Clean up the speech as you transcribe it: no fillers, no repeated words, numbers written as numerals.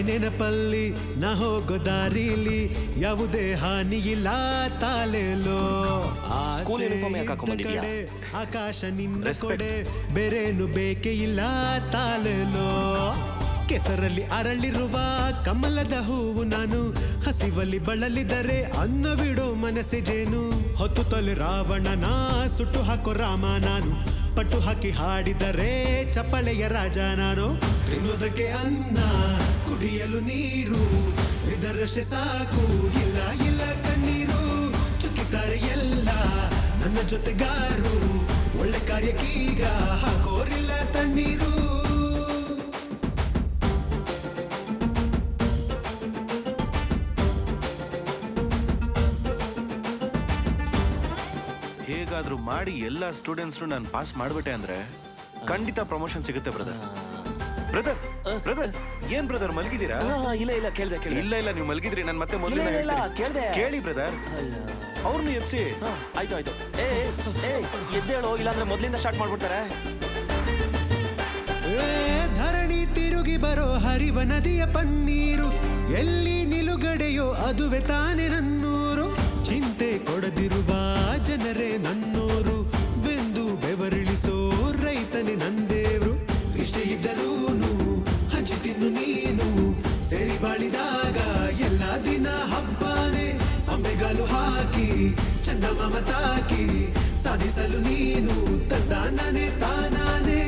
ನೆನಪಲ್ಲಿ ನಾ ಹೋಗೋ ದಾರಿಲಿ ಯಾವುದೇ ಹಾನಿ ಇಲ್ಲ ತಾಲೇಲೋ. ಕಡೆ ಆಕಾಶ ನಿನ್ನ ಕೊಡೆ ಬೇರೇನು ಬೇಕೇ ಇಲ್ಲ ತಾಲೇಲೋ. ಕೆಸರಲ್ಲಿ ಅರಳಿರುವ ಕಮಲದ ಹೂವು ನಾನು, ಹಸಿವಲ್ಲಿ ಬಳಲಿದರೆ ಅನ್ನ ಬಿಡೋ ಮನಸ್ಸೆ ಜೇನು. ಹೊತ್ತು ತೊಲೆ ರಾವಣನ ಸುಟ್ಟು ಹಾಕೋ ರಾಮ ನಾನು, ಪಟ್ಟು ಹಾಕಿ ಹಾಡಿದರೆ ಚಪ್ಪಳೆಯ ರಾಜ ನಾನು. ತಿನ್ನೋದಕ್ಕೆ ಅನ್ನ ಕುಡಿಯಲು ನೀರು ಇದರಷ್ಟೇ ಸಾಕು, ಇಲ್ಲ ಇಲ್ಲ ಕಣ್ಣೀರು. ಚುಕ್ಕಿದ್ದಾರೆ ಎಲ್ಲ ನನ್ನ ಜೊತೆಗಾರು, ಒಳ್ಳೆ ಕಾರ್ಯಕ್ಕೀಗ ಹಾಕೋರಿಲ್ಲ ತಣ್ಣೀರು. ಹೇಗಾದ್ರೂ ಮಾಡಿ ಎಲ್ಲ ಸ್ಟೂಡೆಂಟ್ಸ್ ನಾನು ಪಾಸ್ ಮಾಡ್ಬಿಟ್ಟೆ ಅಂದ್ರೆ ಖಂಡಿತ ಪ್ರಮೋಷನ್ ಸಿಗುತ್ತೆ ಬ್ರದರ್. ಬ್ರದರ್ ಬ್ರದರ್ ಏನ್ ಬ್ರದರ್ ಮಲಗಿದ್ದೀರಾ? ಇಲ್ಲ ಇಲ್ಲ ಕೇಳ್ದೆ ಇಲ್ಲ ಇಲ್ಲ ನೀವು ಮಲಗಿದ್ರಿ, ನಾನು ಮತ್ತೆ ಮೊದಲಿನ ಕೇಳ್ದೆ. ಕೇಳಿ ಬ್ರದರ್, ಅವ್ರನ್ನು ಎಪ್ಸಿ. ಆಯ್ತು ಆಯ್ತು. ಎದ್ದೇಳೋ, ಇಲ್ಲಾಂದ್ರೆ ಮೊದ್ಲಿಂದ ಸ್ಟಾರ್ಟ್ ಮಾಡ್ಬಿಡ್ತಾರೆ. ಧರಣಿ ತಿರುಗಿ ಬರೋ ಹರಿವ ನದಿಯ ಪನ್ನೀರು, ಎಲ್ಲಿ ನಿಲುಗಡೆಯೋ ಅದುವೆ ತಾನೆ ನನ್ನೂರು. ಚಿಂತೆ ಕೊಡದಿರುವ ಜನರೇ ನನ್ನೋರು, ಬೆಂದು ಬೆವರಿಳಿಸೋ ರೈತನೇ ನಂದೇವ್ರು. ಇಷ್ಟೇ ಇದ್ದರೂನು ಹಂಚಿ ತಿನ್ನು ನೀನು, ಸೇರಿ ಬಾಳಿದಾಗ ಎಲ್ಲ ದಿನ ಹಬ್ಬನೇ. ಅಂಬೆಗಾಲು ಹಾಕಿ ಚಂದ ಮಮತಾಕಿ ಸಾಧಿಸಲು ನೀನು ತಂದಾನೇ ತಾನಾನೇ.